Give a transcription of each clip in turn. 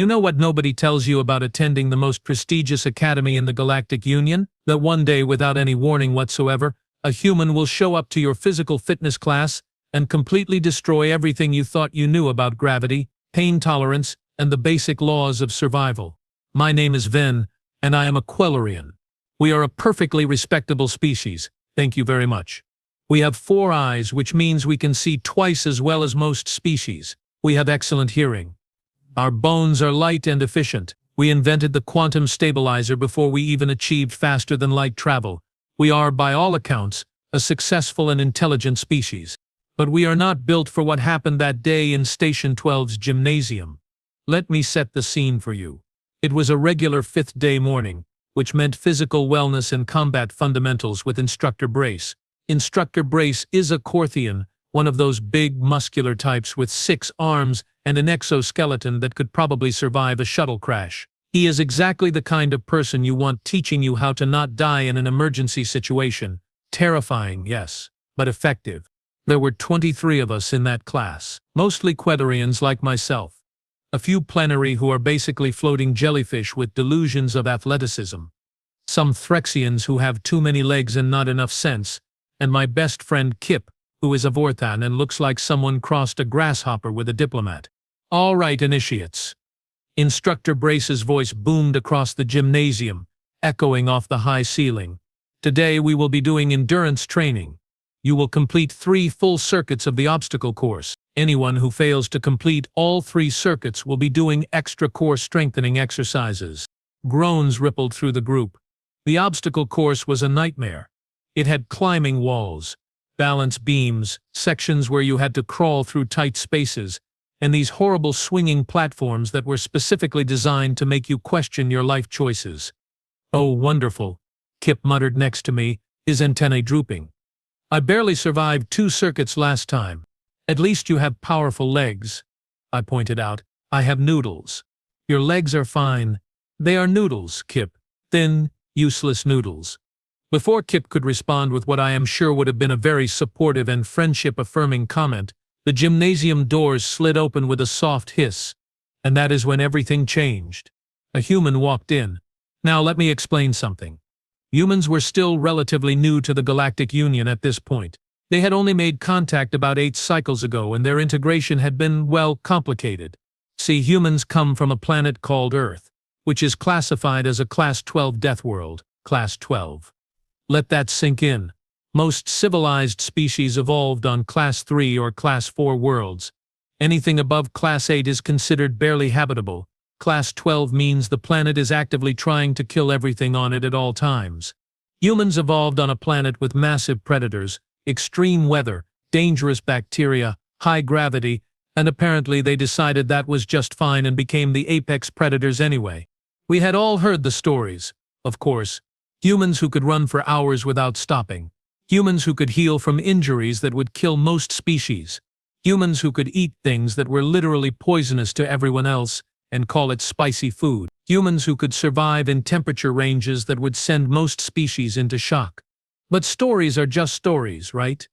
You know what nobody tells you about attending the most prestigious academy in the Galactic Union? That one day, without any warning whatsoever, a human will show up to your physical fitness class and completely destroy everything you thought you knew about gravity, pain tolerance, and the basic laws of survival. My name is Ven, and I am a Quellerian. We are a perfectly respectable species, thank you very much. We have 4 eyes, which means we can see twice as well as most species. We have excellent hearing. Our bones are light and efficient. We invented the quantum stabilizer before we even achieved faster-than-light travel. We are, by all accounts, a successful and intelligent species. But we are not built for what happened that day in Station 12's gymnasium. Let me set the scene for you. It was a regular 5th day morning, which meant physical wellness and combat fundamentals with Instructor Brace. Instructor Brace is a Korthian, one of those big, muscular types with 6 arms and an exoskeleton that could probably survive a shuttle crash. He is exactly the kind of person you want teaching you how to not die in an emergency situation. Terrifying, yes, but effective. There were 23 of us in that class, mostly Quellerians like myself. A few plenary who are basically floating jellyfish with delusions of athleticism. Some Threxians who have too many legs and not enough sense, and my best friend Kip, who is a Vorthan and looks like someone crossed a grasshopper with a diplomat. All right, initiates. Instructor Brace's voice boomed across the gymnasium, echoing off the high ceiling. Today we will be doing endurance training. You will complete 3 full circuits of the obstacle course. Anyone who fails to complete all 3 circuits will be doing extra core strengthening exercises. Groans rippled through the group. The obstacle course was a nightmare. It had climbing walls, balance beams, sections where you had to crawl through tight spaces, and these horrible swinging platforms that were specifically designed to make you question your life choices. Oh, wonderful, Kip muttered next to me, his antennae drooping. I barely survived 2 circuits last time. At least you have powerful legs, I pointed out. I have noodles. Your legs are fine. They are noodles, Kip. Thin, useless noodles. Before Kip could respond with what I am sure would have been a very supportive and friendship-affirming comment, the gymnasium doors slid open with a soft hiss, and that is when everything changed. A human walked in. Now let me explain something. Humans were still relatively new to the Galactic Union at this point. They had only made contact about 8 cycles ago, and their integration had been, well, complicated. See, humans come from a planet called Earth, which is classified as a Class 12 death world, Class 12. Let that sink in. Most civilized species evolved on Class 3 or Class 4 worlds. Anything above Class 8 is considered barely habitable. Class 12 means the planet is actively trying to kill everything on it at all times. Humans evolved on a planet with massive predators, extreme weather, dangerous bacteria, high gravity, and apparently they decided that was just fine and became the apex predators anyway. We had all heard the stories, of course. Humans who could run for hours without stopping. Humans who could heal from injuries that would kill most species. Humans who could eat things that were literally poisonous to everyone else and call it spicy food. Humans who could survive in temperature ranges that would send most species into shock. But stories are just stories, right?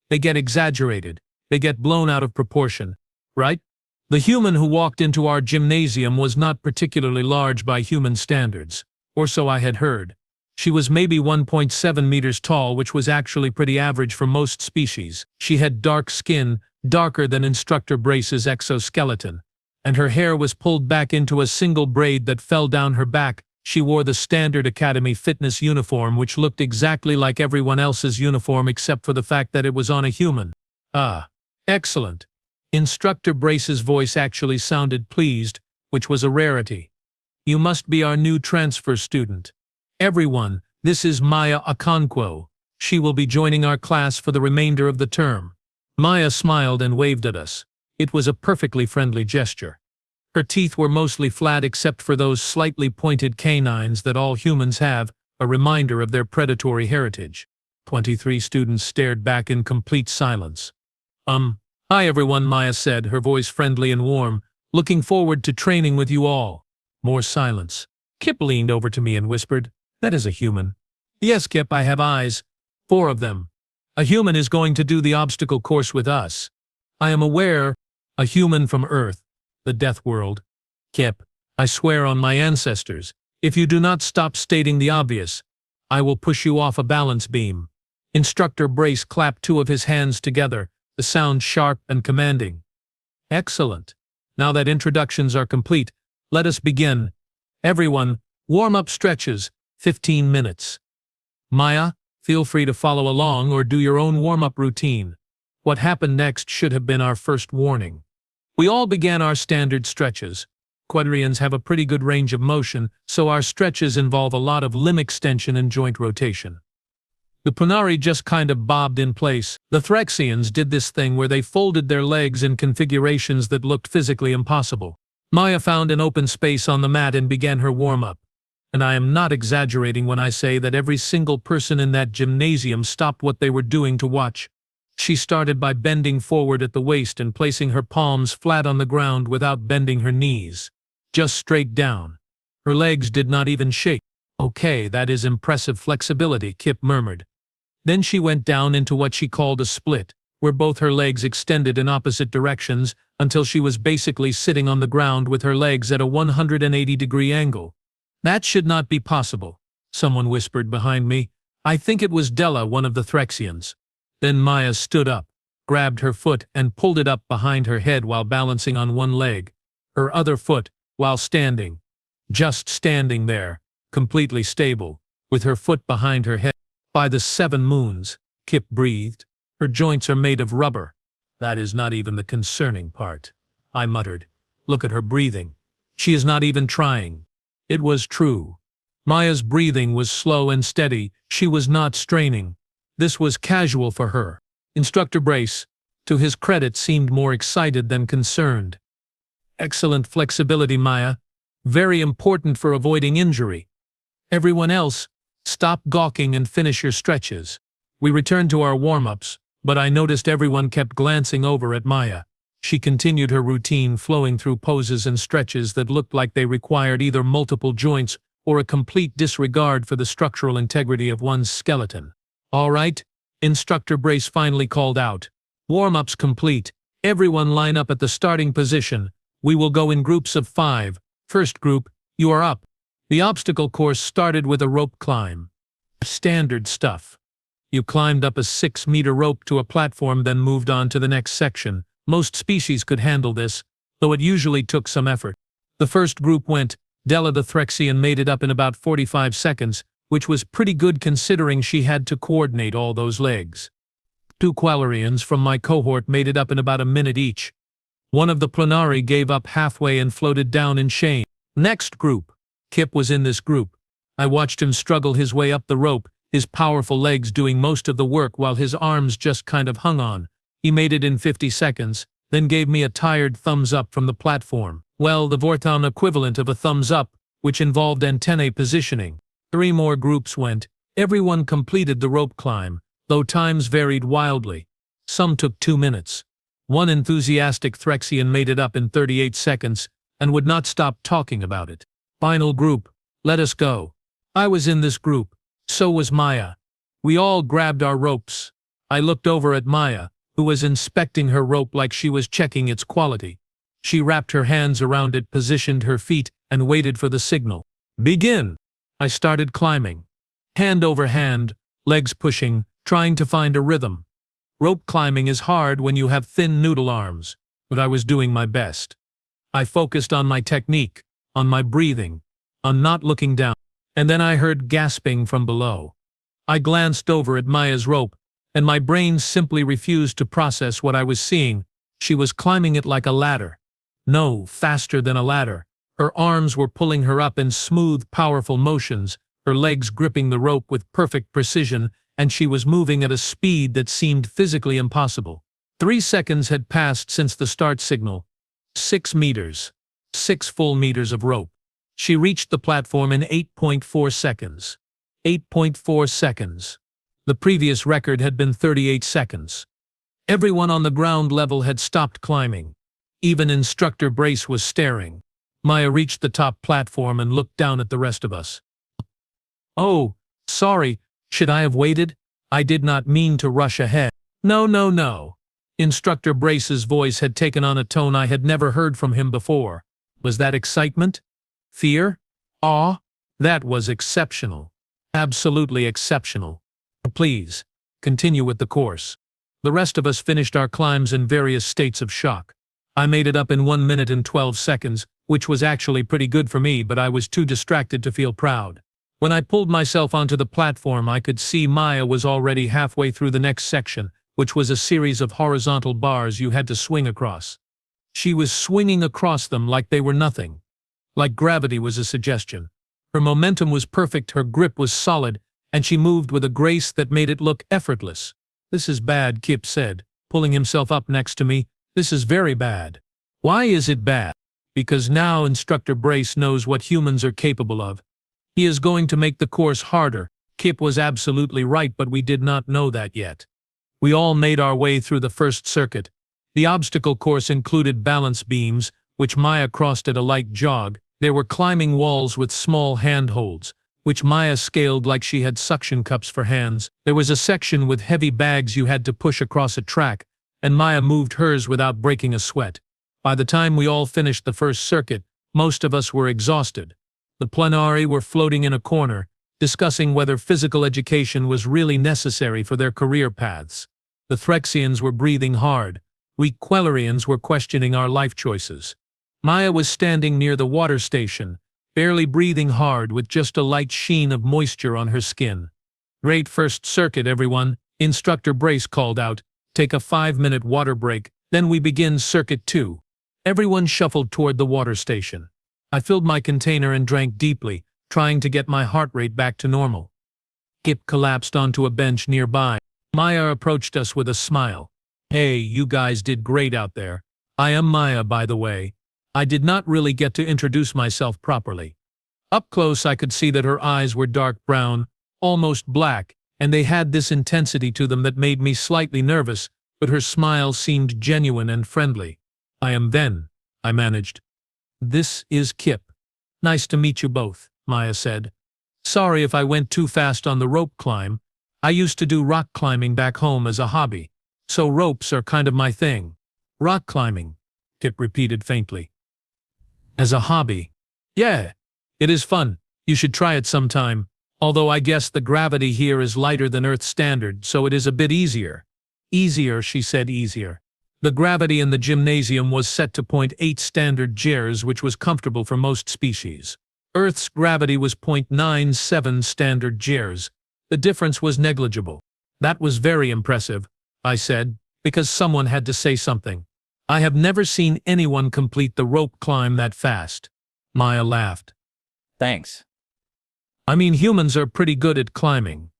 They get exaggerated. They get blown out of proportion, right? The human who walked into our gymnasium was not particularly large by human standards, or so I had heard. She was maybe 1.7 meters tall, which was actually pretty average for most species. She had dark skin, darker than Instructor Brace's exoskeleton, and her hair was pulled back into a single braid that fell down her back. She wore the standard Academy fitness uniform, which looked exactly like everyone else's uniform except for the fact that it was on a human. Ah, excellent. Instructor Brace's voice actually sounded pleased, which was a rarity. You must be our new transfer student. Everyone, this is Maya Okonkwo. She will be joining our class for the remainder of the term. Maya smiled and waved at us. It was a perfectly friendly gesture. Her teeth were mostly flat except for those slightly pointed canines that all humans have, a reminder of their predatory heritage. 23 students stared back in complete silence. Hi everyone, Maya said, her voice friendly and warm. Looking forward to training with you all. More silence. Kip leaned over to me and whispered, that is a human. Yes, Kip, I have eyes. 4 of them. A human is going to do the obstacle course with us. I am aware, a human from Earth, the death world. Kip, I swear on my ancestors, if you do not stop stating the obvious, I will push you off a balance beam. Instructor Brace clapped two of his hands together, the sound sharp and commanding. Excellent. Now that introductions are complete, let us begin. Everyone, warm-up stretches, 15 minutes. Maya, feel free to follow along or do your own warm-up routine. What happened next should have been our first warning. We all began our standard stretches. Quadrians have a pretty good range of motion, so our stretches involve a lot of limb extension and joint rotation. The Punari just kind of bobbed in place. The Threxians did this thing where they folded their legs in configurations that looked physically impossible. Maya found an open space on the mat and began her warm-up. And I am not exaggerating when I say that every single person in that gymnasium stopped what they were doing to watch. She started by bending forward at the waist and placing her palms flat on the ground without bending her knees. Just straight down. Her legs did not even shake. Okay, that is impressive flexibility, Kip murmured. Then she went down into what she called a split, where both her legs extended in opposite directions until she was basically sitting on the ground with her legs at a 180-degree angle. That should not be possible, someone whispered behind me. I think it was Della, one of the Threxians. Then Maya stood up, grabbed her foot and pulled it up behind her head while balancing on one leg, her other foot, while standing. Just standing there, completely stable, with her foot behind her head. By the 7 moons, Kip breathed. Her joints are made of rubber. That is not even the concerning part, I muttered. Look at her breathing. She is not even trying. It was true. Maya's breathing was slow and steady. She was not straining. This was casual for her. Instructor Brace, to his credit, seemed more excited than concerned. Excellent flexibility, Maya. Very important for avoiding injury. Everyone else, stop gawking and finish your stretches. We returned to our warm-ups, but I noticed everyone kept glancing over at Maya. She continued her routine, flowing through poses and stretches that looked like they required either multiple joints or a complete disregard for the structural integrity of one's skeleton. All right, Instructor Brace finally called out. Warm-ups complete. Everyone line up at the starting position. We will go in groups of 5. First group, you are up. The obstacle course started with a rope climb. Standard stuff. You climbed up a 6-meter rope to a platform, then moved on to the next section. Most species could handle this, though it usually took some effort. The first group went. Della the Threxian made it up in about 45 seconds, which was pretty good considering she had to coordinate all those legs. 2 Qualarians from my cohort made it up in about a minute each. One of the Planari gave up halfway and floated down in shame. Next group. Kip was in this group. I watched him struggle his way up the rope, his powerful legs doing most of the work while his arms just kind of hung on. He made it in 50 seconds, then gave me a tired thumbs up from the platform. Well, the Vorthon equivalent of a thumbs up, which involved antennae positioning. 3 more groups went. Everyone completed the rope climb, though times varied wildly. Some took 2 minutes. One enthusiastic Threxian made it up in 38 seconds and would not stop talking about it. Final group, let us go. I was in this group. So was Maya. We all grabbed our ropes. I looked over at Maya, who was inspecting her rope like she was checking its quality. She wrapped her hands around it, positioned her feet, and waited for the signal. Begin! I started climbing. Hand over hand, legs pushing, trying to find a rhythm. Rope climbing is hard when you have thin noodle arms, but I was doing my best. I focused on my technique, on my breathing, on not looking down. And then I heard gasping from below. I glanced over at Maya's rope, and my brain simply refused to process what I was seeing. She was climbing it like a ladder. No, faster than a ladder. Her arms were pulling her up in smooth, powerful motions, her legs gripping the rope with perfect precision, and she was moving at a speed that seemed physically impossible. 3 seconds had passed since the start signal. 6 meters. 6 full meters of rope. She reached the platform in 8.4 seconds. 8.4 seconds. The previous record had been 38 seconds. Everyone on the ground level had stopped climbing. Even Instructor Brace was staring. Maya reached the top platform and looked down at the rest of us. Oh, sorry, should I have waited? I did not mean to rush ahead. No, no, no. Instructor Brace's voice had taken on a tone I had never heard from him before. Was that excitement? Fear? Awe? That was exceptional. Absolutely exceptional. Please, continue with the course. The rest of us finished our climbs in various states of shock. I made it up in 1 minute and 12 seconds, which was actually pretty good for me, but I was too distracted to feel proud. When I pulled myself onto the platform, I could see Maya was already halfway through the next section, which was a series of horizontal bars you had to swing across. She was swinging across them like they were nothing. Like gravity was a suggestion. Her momentum was perfect, her grip was solid, and she moved with a grace that made it look effortless. "This is bad," Kip said, pulling himself up next to me. "This is very bad." "Why is it bad?" "Because now Instructor Brace knows what humans are capable of. He is going to make the course harder." Kip was absolutely right, but we did not know that yet. We all made our way through the first circuit. The obstacle course included balance beams, which Maya crossed at a light jog. There were climbing walls with small handholds, which Maya scaled like she had suction cups for hands. There was a section with heavy bags you had to push across a track, and Maya moved hers without breaking a sweat. By the time we all finished the first circuit, most of us were exhausted. The plenari were floating in a corner, discussing whether physical education was really necessary for their career paths. The Threxians were breathing hard. We Quellarians were questioning our life choices. Maya was standing near the water station, barely breathing hard with just a light sheen of moisture on her skin. "Great first circuit, everyone," Instructor Brace called out. "Take a 5-minute water break, then we begin Circuit 2. Everyone shuffled toward the water station. I filled my container and drank deeply, trying to get my heart rate back to normal. Kip collapsed onto a bench nearby. Maya approached us with a smile. "Hey, you guys did great out there. I am Maya, by the way." I did not really get to introduce myself properly. Up close I could see that her eyes were dark brown, almost black, and they had this intensity to them that made me slightly nervous, but her smile seemed genuine and friendly. "I am Ven," I managed. "This is Kip. Nice to meet you both," Maya said. "Sorry if I went too fast on the rope climb. I used to do rock climbing back home as a hobby, so ropes are kind of my thing." "Rock climbing," Kip repeated faintly. "As a hobby." "Yeah, it is fun. You should try it sometime. Although I guess the gravity here is lighter than Earth standard, so it is a bit easier." "Easier," she said, "easier." The gravity in the gymnasium was set to 0.8 standard gers, which was comfortable for most species. Earth's gravity was 0.97 standard gers. The difference was negligible. "That was very impressive," I said, because someone had to say something. "I have never seen anyone complete the rope climb that fast." Maya laughed. "Thanks. "I mean, humans are pretty good at climbing.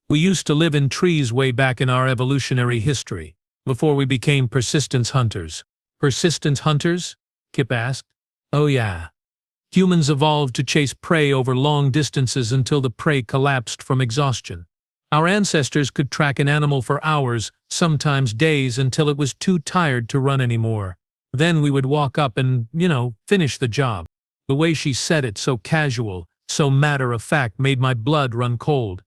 We used to live in trees way back in our evolutionary history, before we became persistence hunters." "Persistent hunters?" Kip asked. "Oh yeah. Humans evolved to chase prey over long distances until the prey collapsed from exhaustion. Our ancestors could track an animal for hours, sometimes days, until it was too tired to run anymore. Then we would walk up and, finish the job." The way she said it, so casual, so matter-of-fact, made my blood run cold.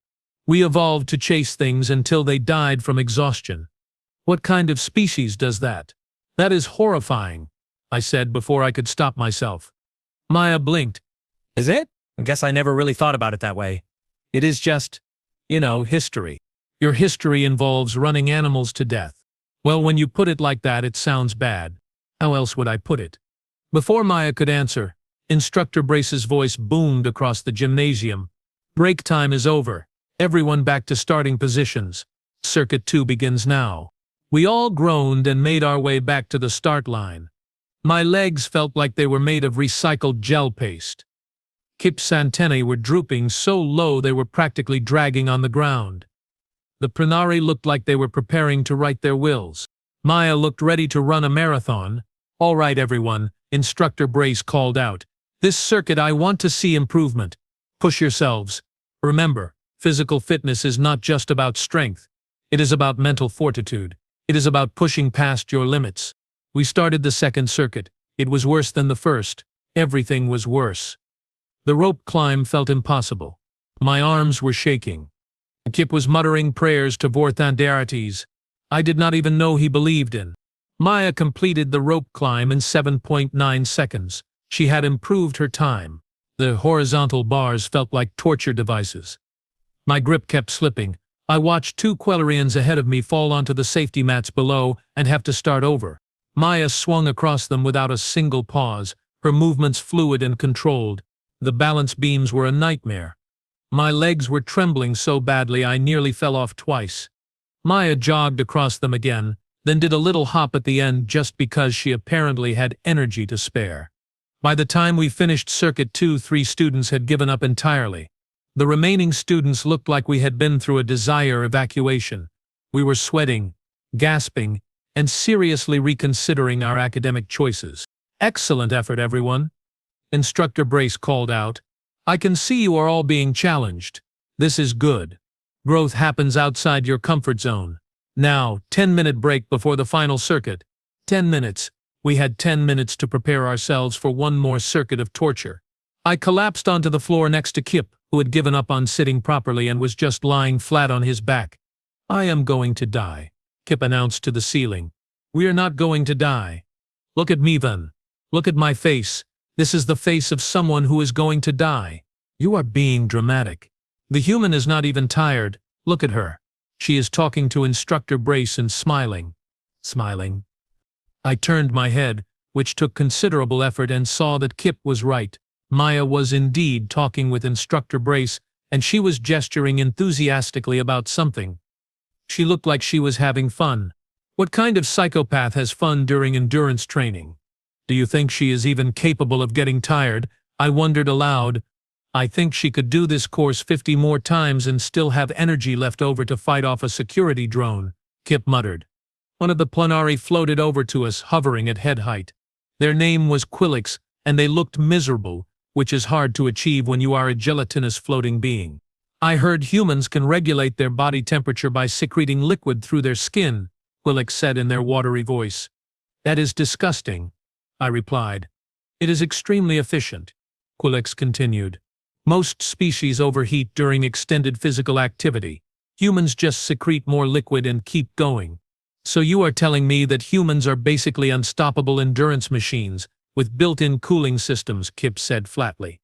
"We evolved to chase things until they died from exhaustion." "What kind of species does that?" "That is horrifying," I said before I could stop myself. Maya blinked. Is it? I guess I never really thought about it that way. "It is just, history. Your history involves running animals to death." "Well, when you put it like that, it sounds bad. How else would I put it?" Before Maya could answer, Instructor Brace's voice boomed across the gymnasium. "Break time is over. Everyone back to starting positions. Circuit 2 begins now." We all groaned and made our way back to the start line. My legs felt like they were made of recycled gel paste. Kip's antennae were drooping so low they were practically dragging on the ground. The plenari looked like they were preparing to write their wills. Maya looked ready to run a marathon. "All right, everyone," Instructor Brace called out. "This circuit, I want to see improvement. Push yourselves. Remember, physical fitness is not just about strength. It is about mental fortitude. It is about pushing past your limits." We started the second circuit. It was worse than the first. Everything was worse. The rope climb felt impossible. My arms were shaking. Kip was muttering prayers to Vorthandarites I did not even know he believed in. Maya completed the rope climb in 7.9 seconds. She had improved her time. The horizontal bars felt like torture devices. My grip kept slipping. I watched two Quellerians ahead of me fall onto the safety mats below and have to start over. Maya swung across them without a single pause, her movements fluid and controlled. The balance beams were a nightmare. My legs were trembling so badly I nearly fell off twice. Maya jogged across them again, then did a little hop at the end just because she apparently had energy to spare. By the time we finished Circuit 2, 3 students had given up entirely. The remaining students looked like we had been through a desire evacuation. We were sweating, gasping, and seriously reconsidering our academic choices. "Excellent effort, everyone," Instructor Brace called out. "I can see you are all being challenged. This is good. Growth happens outside your comfort zone. Now, 10-minute break before the final circuit." 10 minutes. We had 10 minutes to prepare ourselves for one more circuit of torture. I collapsed onto the floor next to Kip, who had given up on sitting properly and was just lying flat on his back. "I am going to die," Kip announced to the ceiling. "We are not going to die. Look at me then. Look at my face. This is the face of someone who is going to die." "You are being dramatic. The human is not even tired. Look at her. She is talking to Instructor Brace and smiling." Smiling. I turned my head, which took considerable effort, and saw that Kip was right. Maya was indeed talking with Instructor Brace, and she was gesturing enthusiastically about something. She looked like she was having fun. What kind of psychopath has fun during endurance training? Do you think she is even capable of getting tired? I wondered aloud. I think she could do this course 50 more times and still have energy left over to fight off a security drone, Kip muttered. One of the Planari floated over to us, hovering at head height. Their name was Quillix, and they looked miserable, which is hard to achieve when you are a gelatinous floating being. "I heard humans can regulate their body temperature by secreting liquid through their skin," Quillix said in their watery voice. "That is disgusting," I replied. "It is extremely efficient," Quillix continued. "Most species overheat during extended physical activity. Humans just secrete more liquid and keep going." "So you are telling me that humans are basically unstoppable endurance machines, with built-in cooling systems," Kip said flatly.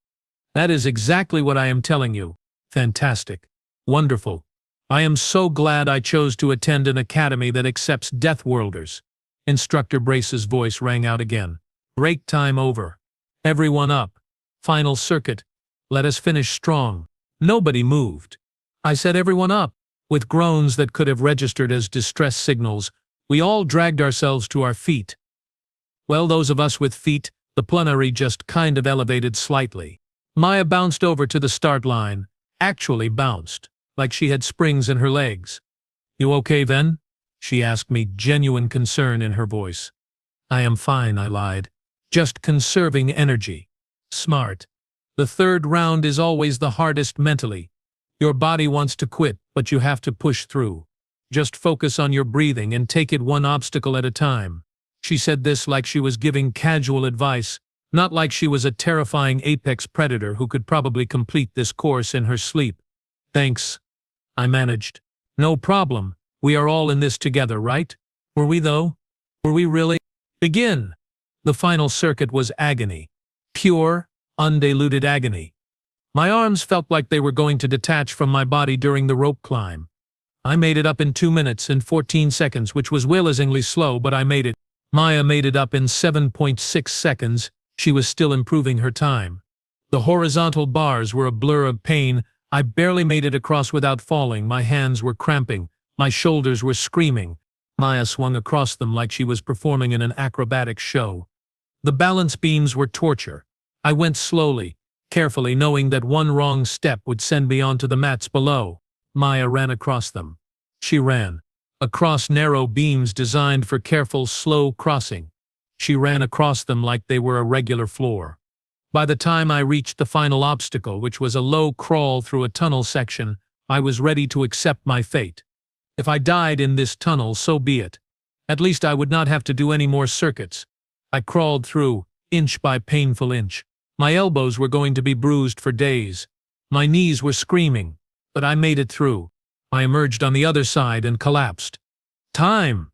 "That is exactly what I am telling you." "Fantastic. Wonderful. I am so glad I chose to attend an academy that accepts Deathworlders." Instructor Brace's voice rang out again. "Break time over. Everyone up. Final circuit. Let us finish strong." Nobody moved. I said everyone up. With groans that could have registered as distress signals, we all dragged ourselves to our feet. Well, those of us with feet, the Planari just kind of elevated slightly. Maya bounced over to the start line. Actually bounced, like she had springs in her legs. "You okay then?" she asked me, genuine concern in her voice. "I am fine," I lied. "Just conserving energy." "Smart. The third round is always the hardest mentally. Your body wants to quit, but you have to push through. Just focus on your breathing and take it one obstacle at a time." She said this like she was giving casual advice, not like she was a terrifying apex predator who could probably complete this course in her sleep. "Thanks," I managed. "No problem. We are all in this together, right?" Were we though? Were we really? Begin! The final circuit was agony. Pure, undiluted agony. My arms felt like they were going to detach from my body during the rope climb. I made it up in 2 minutes and 14 seconds, which was willy-nilly slow, but I made it. Maya made it up in 7.6 seconds. She was still improving her time. The horizontal bars were a blur of pain. I barely made it across without falling. My hands were cramping. My shoulders were screaming. Maya swung across them like she was performing in an acrobatic show. The balance beams were torture. I went slowly, carefully, knowing that one wrong step would send me onto the mats below. Maya ran across them. She ran across narrow beams designed for careful, slow crossing. She ran across them like they were a regular floor. By the time I reached the final obstacle, which was a low crawl through a tunnel section, I was ready to accept my fate. If I died in this tunnel, so be it. At least I would not have to do any more circuits. I crawled through, inch by painful inch. My elbows were going to be bruised for days. My knees were screaming, but I made it through. I emerged on the other side and collapsed. "Time!"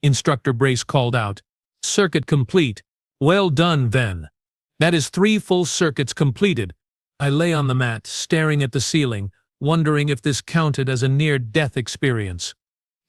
Instructor Brace called out. "Circuit complete. Well done, then. That is 3 full circuits completed. I lay on the mat, staring at the ceiling, wondering if this counted as a near-death experience.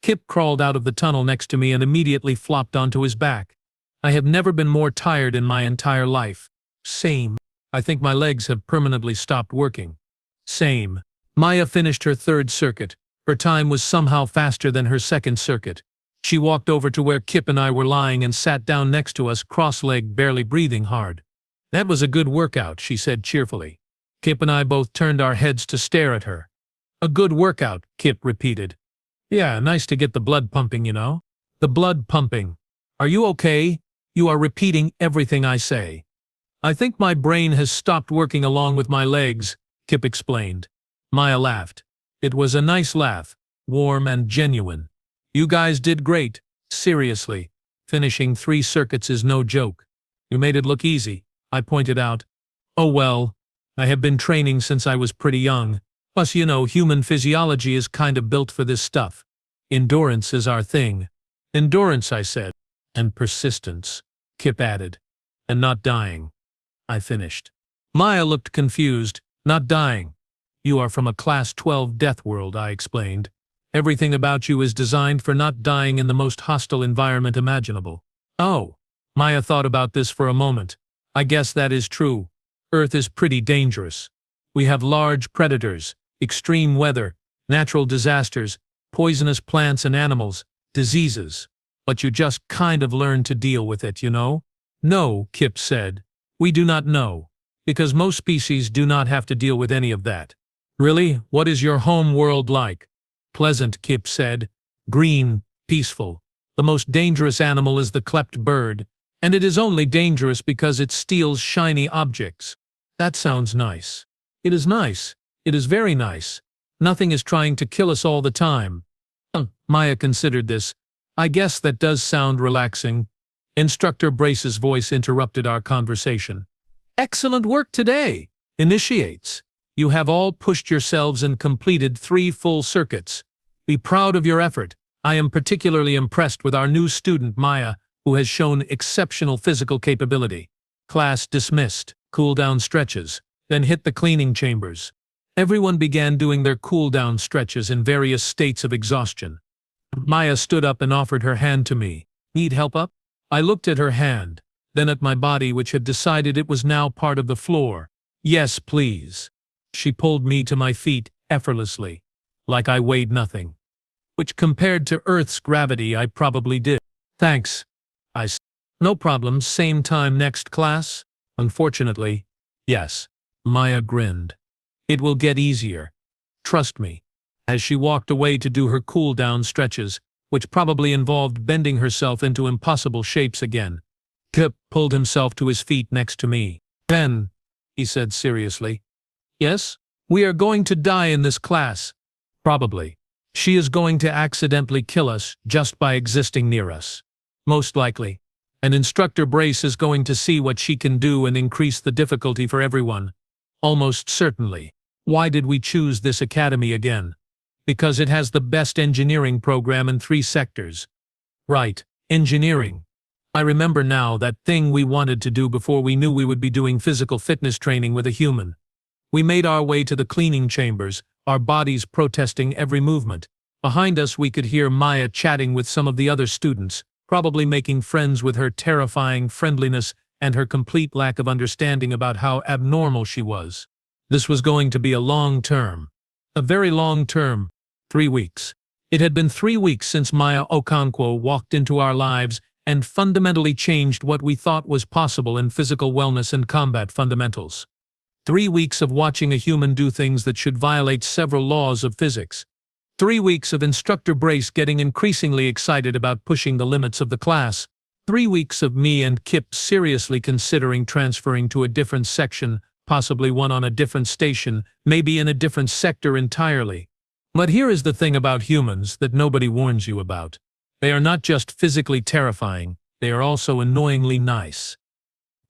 Kip crawled out of the tunnel next to me and immediately flopped onto his back. I have never been more tired in my entire life. Same. I think my legs have permanently stopped working. Same. Maya finished her third circuit. Her time was somehow faster than her second circuit. She walked over to where Kip and I were lying and sat down next to us, cross-legged, barely breathing hard. "That was a good workout," she said cheerfully. Kip and I both turned our heads to stare at her. "A good workout," Kip repeated. "Yeah, nice to get the blood pumping, you know." "The blood pumping. Are you okay? You are repeating everything I say." "I think my brain has stopped working along with my legs," Kip explained. Maya laughed. It was a nice laugh, warm and genuine. "You guys did great. Seriously. Finishing 3 circuits is no joke." "You made it look easy," I pointed out. "Oh well. I have been training since I was pretty young. Plus, you know, human physiology is kind of built for this stuff. Endurance is our thing." "Endurance," I said. "And persistence," Kip added. "And not dying," I finished. Maya looked confused. "Not dying. You are from a Class 12 Deathworld," I explained. "Everything about you is designed for not dying in the most hostile environment imaginable." "Oh." Maya thought about this for a moment. "I guess that is true. Earth is pretty dangerous. We have large predators, extreme weather, natural disasters, poisonous plants and animals, diseases. But you just kind of learn to deal with it, you know?" "No," Kip said. "We do not know. Because most species do not have to deal with any of that." "Really? What is your home world like?" "Pleasant," Kip said. "Green, peaceful. The most dangerous animal is the clept bird, and it is only dangerous because it steals shiny objects." "That sounds nice." "It is nice. It is very nice. Nothing is trying to kill us all the time." Maya considered this. "I guess that does sound relaxing." Instructor Brace's voice interrupted our conversation. "Excellent work today. Initiates. You have all pushed yourselves and completed 3 full circuits. Be proud of your effort. I am particularly impressed with our new student, Maya, who has shown exceptional physical capability." Class dismissed. Cool-down stretches. Then hit the cleaning chambers. Everyone began doing their cool-down stretches in various states of exhaustion. Maya stood up and offered her hand to me. "Need help up?" I looked at her hand, then at my body, which had decided it was now part of the floor. "Yes, please." She pulled me to my feet effortlessly, like I weighed nothing. Which compared to Earth's gravity I probably did. "Thanks," I said. "No problem, same time next class?" "Unfortunately, yes." Maya grinned. "It will get easier. Trust me." As she walked away to do her cool-down stretches, which probably involved bending herself into impossible shapes again, Kip pulled himself to his feet next to me. "Ben," he said seriously. "Yes? We are going to die in this class." "Probably. She is going to accidentally kill us just by existing near us. Most likely. And Instructor Brace is going to see what she can do and increase the difficulty for everyone. Almost certainly. Why did we choose this academy again? Because it has the best engineering program in 3 sectors. Right, engineering. I remember now, that thing we wanted to do before we knew we would be doing physical fitness training with a human. We made our way to the cleaning chambers, our bodies protesting every movement. Behind us we could hear Maya chatting with some of the other students, probably making friends with her terrifying friendliness and her complete lack of understanding about how abnormal she was. This was going to be a long term. A very long term. 3 weeks. It had been 3 weeks since Maya Okonkwo walked into our lives and fundamentally changed what we thought was possible in physical wellness and combat fundamentals. 3 weeks of watching a human do things that should violate several laws of physics. 3 weeks of Instructor Brace getting increasingly excited about pushing the limits of the class. 3 weeks of me and Kip seriously considering transferring to a different section, possibly one on a different station, maybe in a different sector entirely. But here is the thing about humans that nobody warns you about. They are not just physically terrifying, they are also annoyingly nice.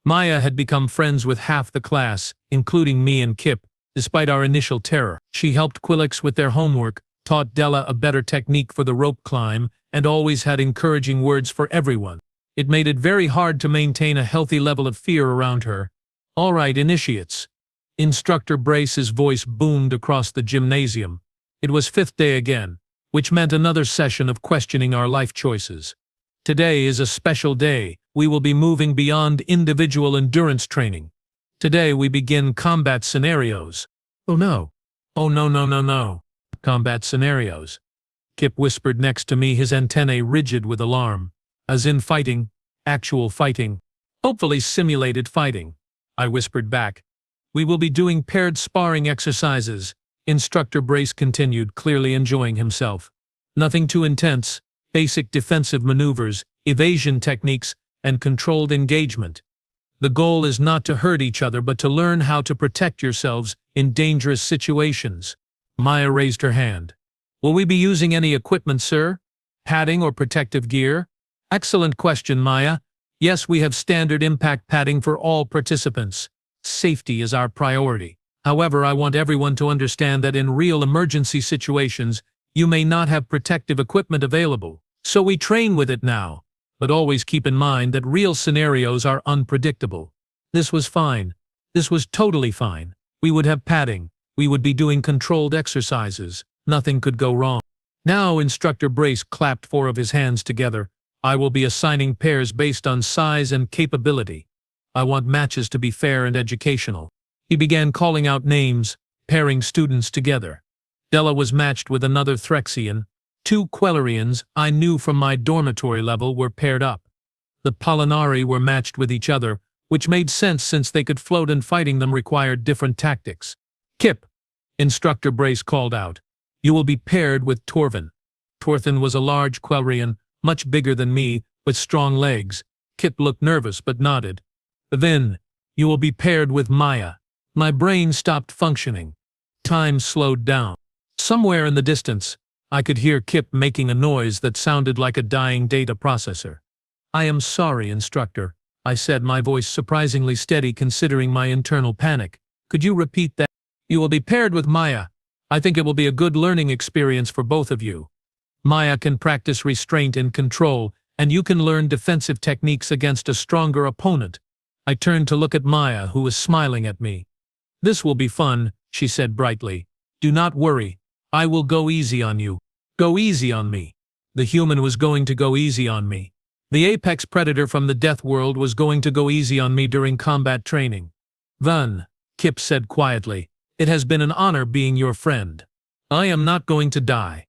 Maya had become friends with half the class, including me and Kip, despite our initial terror. She helped Quillix with their homework, taught Della a better technique for the rope climb, and always had encouraging words for everyone. It made it very hard to maintain a healthy level of fear around her. "All right, initiates. Instructor Brace's voice boomed across the gymnasium. It was fifth day again, which meant another session of questioning our life choices. Today is a special day. We will be moving beyond individual endurance training. Today we begin combat scenarios. Oh no. Oh no no no no. Combat scenarios. Kip whispered next to me, his antennae rigid with alarm. As in fighting. Actual fighting. Hopefully simulated fighting. I whispered back. We will be doing paired sparring exercises. Instructor Brace continued, clearly enjoying himself. Nothing too intense. Basic defensive maneuvers, evasion techniques, and controlled engagement. The goal is not to hurt each other but to learn how to protect yourselves in dangerous situations. Maya raised her hand. Will we be using any equipment, sir? Padding or protective gear? Excellent question, Maya. Yes, we have standard impact padding for all participants. Safety is our priority. However, I want everyone to understand that in real emergency situations, you may not have protective equipment available. So we train with it now. But always keep in mind that real scenarios are unpredictable. This was fine. This was totally fine. We would have padding. We would be doing controlled exercises. Nothing could go wrong. Now Instructor Brace clapped four of his hands together. I will be assigning pairs based on size and capability. I want matches to be fair and educational. He began calling out names, pairing students together. Della was matched with another Threxian. Two Quellerians I knew from my dormitory level were paired up. The Pollinari were matched with each other, which made sense since they could float and fighting them required different tactics. Kip, Instructor Brace called out. You will be paired with Torvin. Torvin was a large Quellerian, much bigger than me, with strong legs. Kip looked nervous but nodded. Then, you will be paired with Maya. My brain stopped functioning. Time slowed down. Somewhere in the distance, I could hear Kip making a noise that sounded like a dying data processor. I am sorry, Instructor, I said, my voice surprisingly steady considering my internal panic. Could you repeat that? You will be paired with Maya. I think it will be a good learning experience for both of you. Maya can practice restraint and control, and you can learn defensive techniques against a stronger opponent. I turned to look at Maya, who was smiling at me. This will be fun, she said brightly. Do not worry. I will go easy on you. Go easy on me. The human was going to go easy on me. The apex predator from the Deathworld was going to go easy on me during combat training. Van, Kip said quietly, it has been an honor being your friend. I am not going to die.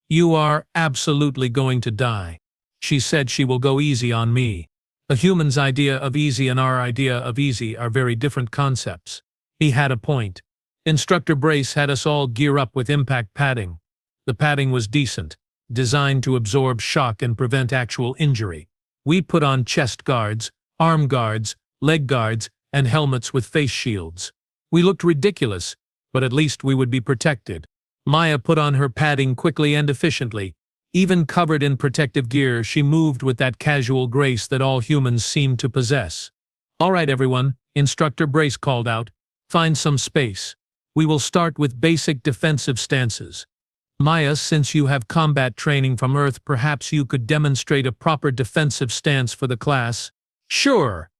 You are absolutely going to die. She said she will go easy on me. A human's idea of easy and our idea of easy are very different concepts. He had a point. Instructor Brace had us all gear up with impact padding. The padding was decent, designed to absorb shock and prevent actual injury. We put on chest guards, arm guards, leg guards, and helmets with face shields. We looked ridiculous, but at least we would be protected. Maya put on her padding quickly and efficiently. Even covered in protective gear, she moved with that casual grace that all humans seem to possess. All right, everyone, Instructor Brace called out. Find some space. We will start with basic defensive stances. Maya, since you have combat training from Earth, perhaps you could demonstrate a proper defensive stance for the class? Sure.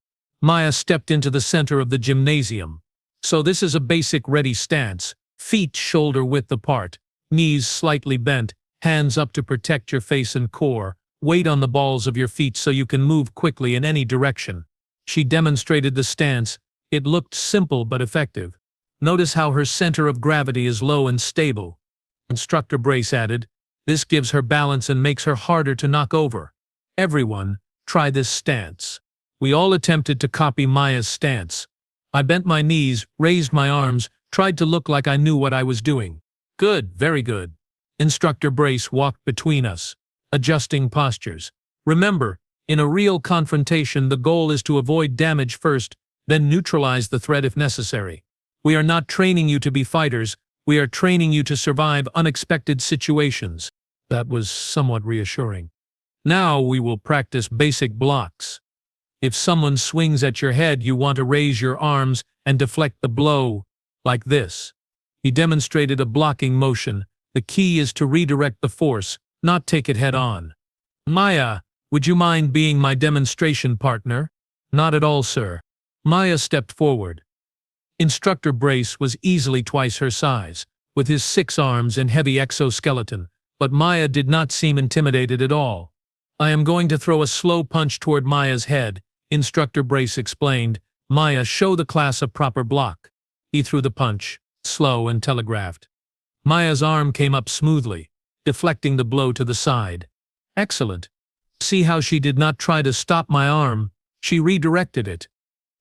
Maya stepped into the center of the gymnasium. So this is a basic ready stance. Feet shoulder width apart, knees slightly bent, hands up to protect your face and core, weight on the balls of your feet so you can move quickly in any direction. She demonstrated the stance. It looked simple but effective. Notice how her center of gravity is low and stable. Instructor Brace added, this gives her balance and makes her harder to knock over. Everyone, try this stance. We all attempted to copy Maya's stance. I bent my knees, raised my arms, tried to look like I knew what I was doing. Good, very good. Instructor Brace walked between us, adjusting postures. Remember, in a real confrontation, the goal is to avoid damage first, then neutralize the threat if necessary. We are not training you to be fighters, we are training you to survive unexpected situations. That was somewhat reassuring. Now we will practice basic blocks. If someone swings at your head, you want to raise your arms and deflect the blow, like this. He demonstrated a blocking motion. The key is to redirect the force, not take it head on. Maya, would you mind being my demonstration partner? Not at all, sir. Maya stepped forward. Instructor Brace was easily twice her size, with his 6 arms and heavy exoskeleton, but Maya did not seem intimidated at all. I am going to throw a slow punch toward Maya's head, Instructor Brace explained. Maya, show the class a proper block. He threw the punch, slow and telegraphed. Maya's arm came up smoothly, deflecting the blow to the side. Excellent. See how she did not try to stop my arm, she redirected it.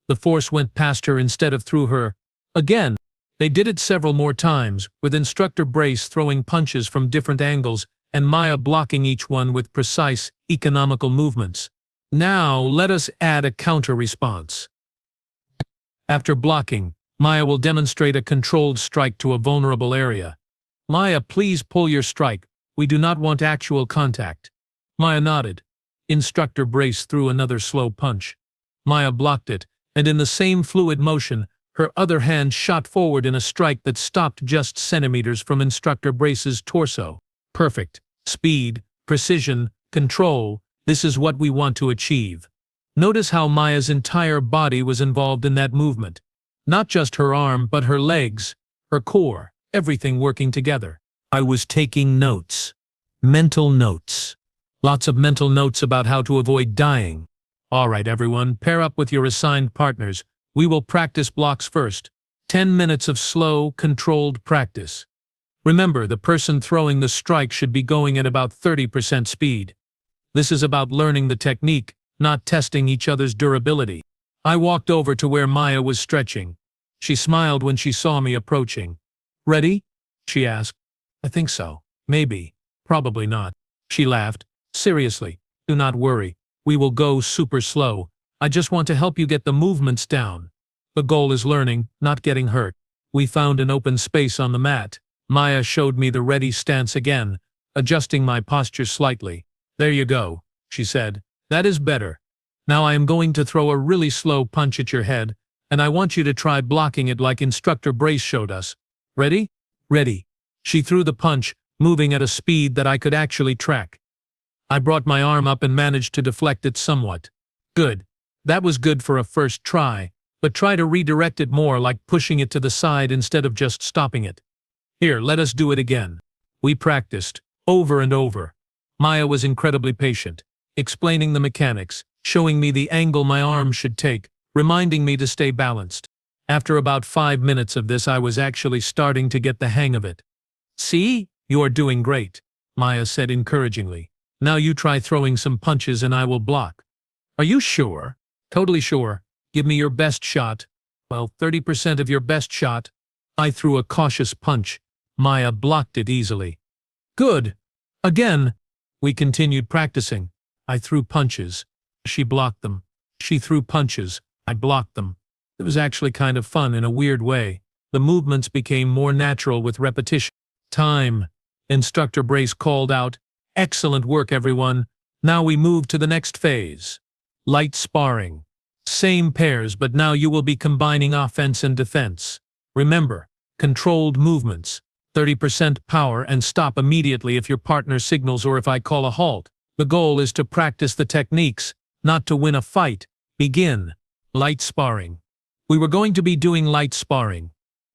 The force went past her instead of through her. Again, they did it several more times, with Instructor Brace throwing punches from different angles and Maya blocking each one with precise, economical movements. Now, let us add a counter-response. After blocking, Maya will demonstrate a controlled strike to a vulnerable area. Maya, please pull your strike. We do not want actual contact. Maya nodded. Instructor Brace threw another slow punch. Maya blocked it, and in the same fluid motion, her other hand shot forward in a strike that stopped just centimeters from Instructor Brace's torso. Perfect. Speed, precision, control, this is what we want to achieve. Notice how Maya's entire body was involved in that movement. Not just her arm, but her legs, her core, everything working together. I was taking notes. Mental notes. Lots of mental notes about how to avoid dying. All right, everyone, pair up with your assigned partners. We will practice blocks first. 10 minutes of slow, controlled practice. Remember, the person throwing the strike should be going at about 30% speed. This is about learning the technique, not testing each other's durability. I walked over to where Maya was stretching. She smiled when she saw me approaching. Ready? She asked. I think so. Maybe. Probably not. She laughed. Seriously, do not worry. We will go super slow. I just want to help you get the movements down. The goal is learning, not getting hurt. We found an open space on the mat. Maya showed me the ready stance again, adjusting my posture slightly. There you go, she said. That is better. Now I am going to throw a really slow punch at your head, and I want you to try blocking it like Instructor Brace showed us. Ready? Ready. She threw the punch, moving at a speed that I could actually track. I brought my arm up and managed to deflect it somewhat. Good. That was good for a first try, but try to redirect it more, like pushing it to the side instead of just stopping it. Here, let us do it again. We practiced, over and over. Maya was incredibly patient, explaining the mechanics, showing me the angle my arm should take, reminding me to stay balanced. After about 5 minutes of this, I was actually starting to get the hang of it. See? You are doing great, Maya said encouragingly. Now you try throwing some punches and I will block. Are you sure? Totally sure. Give me your best shot. Well, 30% of your best shot. I threw a cautious punch. Maya blocked it easily. Good. Again. We continued practicing. I threw punches. She blocked them. She threw punches. I blocked them. It was actually kind of fun in a weird way. The movements became more natural with repetition. Time. Instructor Brace called out. Excellent work, everyone. Now we move to the next phase. Light sparring. Same pairs, but now you will be combining offense and defense. Remember, controlled movements. 30% power and stop immediately if your partner signals or if I call a halt. The goal is to practice the techniques, not to win a fight. Begin. Light sparring. We were going to be doing light sparring.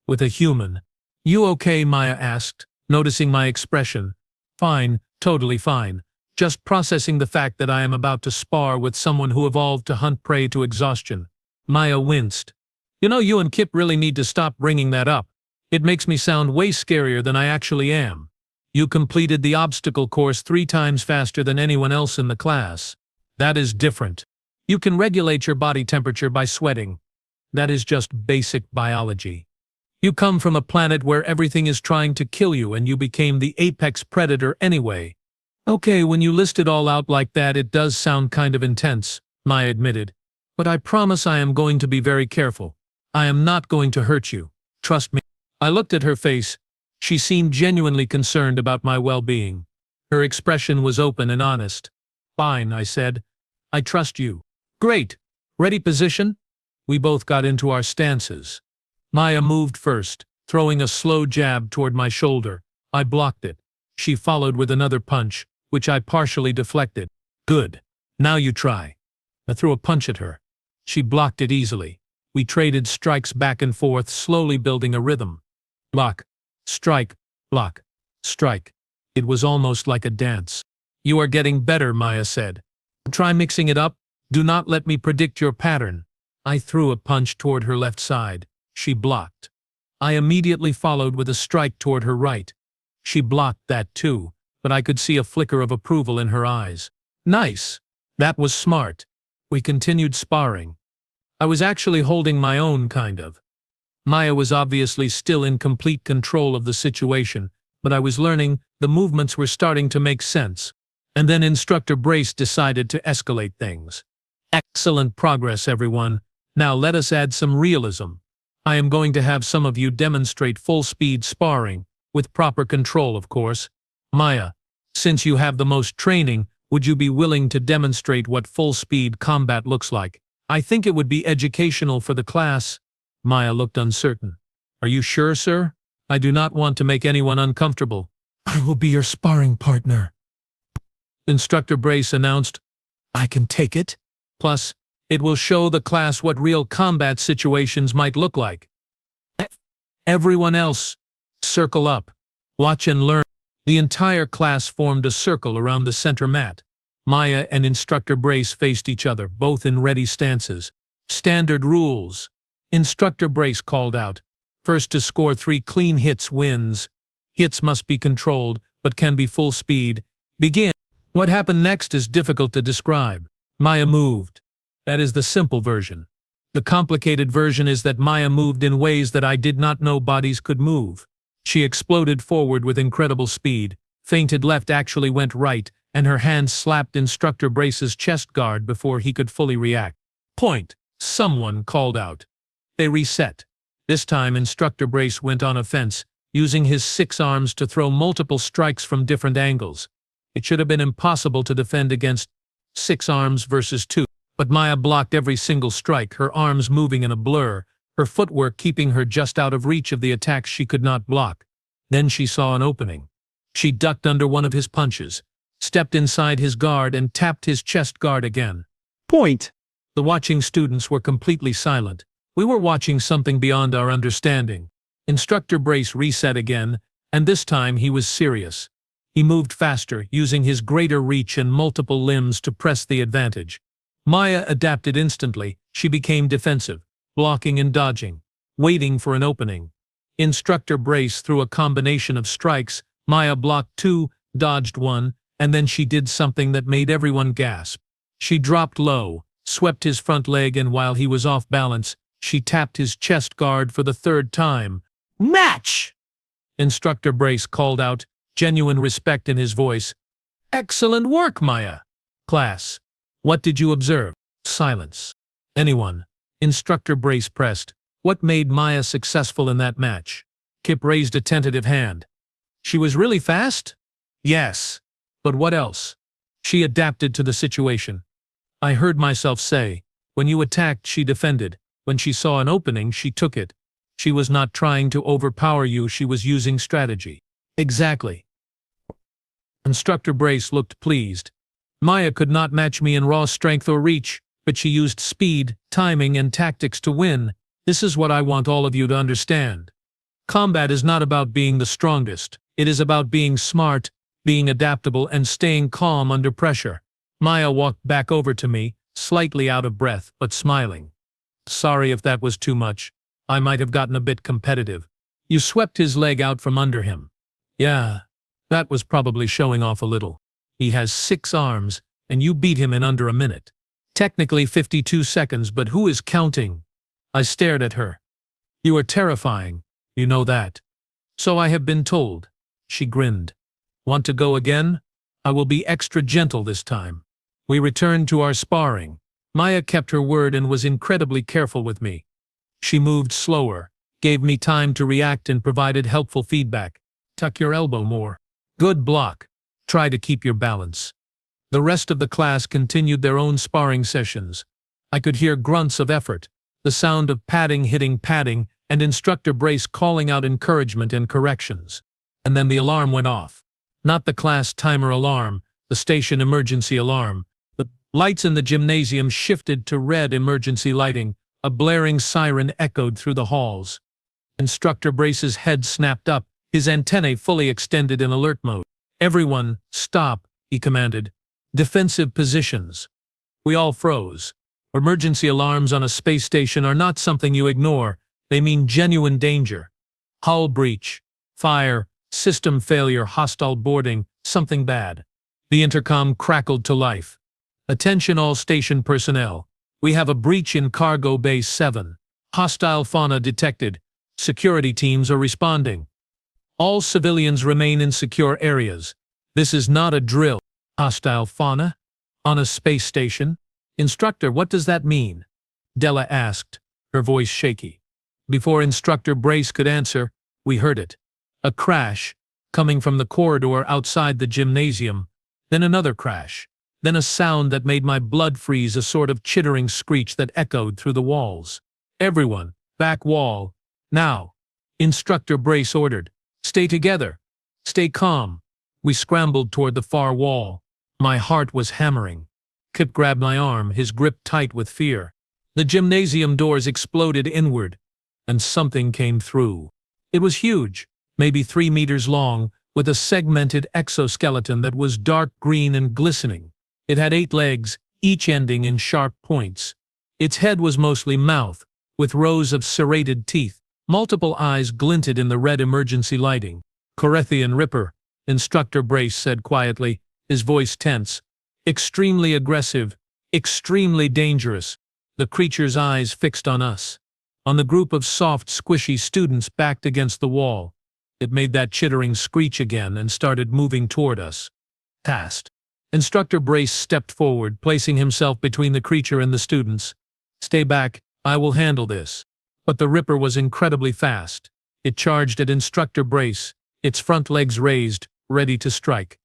With a human. You okay, Maya asked, noticing my expression. Fine, totally fine. Just processing the fact that I am about to spar with someone who evolved to hunt prey to exhaustion. Maya winced. You know, you and Kip really need to stop bringing that up. It makes me sound way scarier than I actually am. You completed the obstacle course 3 times faster than anyone else in the class. That is different. You can regulate your body temperature by sweating. That is just basic biology. You come from a planet where everything is trying to kill you and you became the apex predator anyway. Okay, when you list it all out like that, it does sound kind of intense, Maya admitted. But I promise I am going to be very careful. I am not going to hurt you. Trust me. I looked at her face. She seemed genuinely concerned about my well-being. Her expression was open and honest. Fine, I said. I trust you. Great. Ready position? We both got into our stances. Maya moved first, throwing a slow jab toward my shoulder. I blocked it. She followed with another punch, which I partially deflected. Good. Now you try. I threw a punch at her. She blocked it easily. We traded strikes back and forth, slowly building a rhythm. Block, strike, block, strike. It was almost like a dance. You are getting better, Maya said. Try mixing it up. Do not let me predict your pattern. I threw a punch toward her left side. She blocked. I immediately followed with a strike toward her right. She blocked that too, but I could see a flicker of approval in her eyes. Nice. That was smart. We continued sparring. I was actually holding my own, kind of. Maya was obviously still in complete control of the situation, but I was learning, the movements were starting to make sense. And then Instructor Brace decided to escalate things. Excellent progress, everyone. Now let us add some realism. I am going to have some of you demonstrate full-speed sparring, with proper control, of course. Maya, since you have the most training, would you be willing to demonstrate what full-speed combat looks like? I think it would be educational for the class. Maya looked uncertain. Are you sure, sir? I do not want to make anyone uncomfortable. I will be your sparring partner. Instructor Brace announced. I can take it. Plus, it will show the class what real combat situations might look like. Everyone else, circle up. Watch and learn. The entire class formed a circle around the center mat. Maya and Instructor Brace faced each other, both in ready stances. Standard rules. Instructor Brace called out. First to score 3 clean hits wins. Hits must be controlled, but can be full speed. Begin. What happened next is difficult to describe. Maya moved. That is the simple version. The complicated version is that Maya moved in ways that I did not know bodies could move. She exploded forward with incredible speed, feinted left, actually went right, and her hand slapped Instructor Brace's chest guard before he could fully react. Point! Someone called out. They reset. This time Instructor Brace went on offense, using his 6 arms to throw multiple strikes from different angles. It should have been impossible to defend against 6 arms versus 2. But Maya blocked every single strike, her arms moving in a blur, her footwork keeping her just out of reach of the attacks she could not block. Then she saw an opening. She ducked under one of his punches, stepped inside his guard and tapped his chest guard again. Point! The watching students were completely silent. We were watching something beyond our understanding. Instructor Brace reset again, and this time he was serious. He moved faster, using his greater reach and multiple limbs to press the advantage. Maya adapted instantly. She became defensive, blocking and dodging, waiting for an opening. Instructor Brace threw a combination of strikes. Maya blocked 2, dodged 1, and then she did something that made everyone gasp. She dropped low, swept his front leg, and while he was off balance, she tapped his chest guard for the 3rd time. Match! Instructor Brace called out, genuine respect in his voice. Excellent work, Maya. Class, what did you observe? Silence. Anyone? Instructor Brace pressed. What made Maya successful in that match? Kip raised a tentative hand. She was really fast? Yes. But what else? She adapted to the situation. I heard myself say, when you attacked, she defended. When she saw an opening, she took it. She was not trying to overpower you, she was using strategy. Exactly. Instructor Brace looked pleased. Maya could not match me in raw strength or reach, but she used speed, timing, and tactics to win. This is what I want all of you to understand. Combat is not about being the strongest. It is about being smart, being adaptable, and staying calm under pressure. Maya walked back over to me, slightly out of breath, but smiling. Sorry if that was too much. I might have gotten a bit competitive. You swept his leg out from under him. Yeah, that was probably showing off a little. He has 6 arms, and you beat him in under a minute. Technically 52 seconds, but who is counting? I stared at her. You are terrifying. You know that. So I have been told. She grinned. Want to go again? I will be extra gentle this time. We returned to our sparring. Maya kept her word and was incredibly careful with me. She moved slower, gave me time to react, and provided helpful feedback. Tuck your elbow more. Good block. Try to keep your balance. The rest of the class continued their own sparring sessions. I could hear grunts of effort, the sound of padding hitting padding, and Instructor Brace calling out encouragement and corrections. And then the alarm went off. Not the class timer alarm, the station emergency alarm. The lights in the gymnasium shifted to red emergency lighting, A blaring siren echoed through the halls. Instructor Brace's head snapped up, his antennae fully extended in alert mode. "Everyone, stop," he commanded. "Defensive positions." We all froze. Emergency alarms on a space station are not something you ignore. They mean genuine danger. Hull breach, fire, system failure, hostile boarding, something bad. The intercom crackled to life. "Attention all station personnel. We have a breach in Cargo Bay 7. Hostile fauna detected. Security teams are responding. All civilians remain in secure areas. This is not a drill." "Hostile fauna? On a space station? Instructor, what does that mean?" Della asked, her voice shaky. Before Instructor Brace could answer, we heard it. A crash, coming from the corridor outside the gymnasium, then another crash, then a sound that made my blood freeze, a sort of chittering screech that echoed through the walls. "Everyone, back wall, now," Instructor Brace ordered. "Stay together. Stay calm." We scrambled toward the far wall. My heart was hammering. Kip grabbed my arm, his grip tight with fear. The gymnasium doors exploded inward, and something came through. It was huge, maybe 3 meters long, with a segmented exoskeleton that was dark green and glistening. It had 8 legs, each ending in sharp points. Its head was mostly mouth, with rows of serrated teeth. Multiple eyes glinted in the red emergency lighting. "Corethian Ripper," Instructor Brace said quietly, his voice tense. "Extremely aggressive, extremely dangerous." The creature's eyes fixed on us, on the group of soft, squishy students backed against the wall. It made that chittering screech again and started moving toward us. Past. Instructor Brace stepped forward, placing himself between the creature and the students. "Stay back, I will handle this." But the Ripper was incredibly fast. It charged at Instructor Brace, its front legs raised, ready to strike.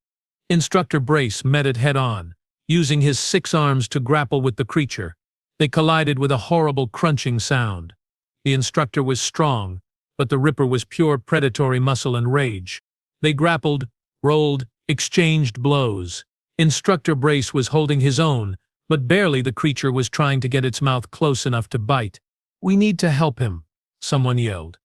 Instructor Brace met it head-on, using his 6 arms to grapple with the creature. They collided with a horrible crunching sound. The instructor was strong, but the Ripper was pure predatory muscle and rage. They grappled, rolled, exchanged blows. Instructor Brace was holding his own, but barely. The creature was trying to get its mouth close enough to bite. "We need to help him," someone yelled.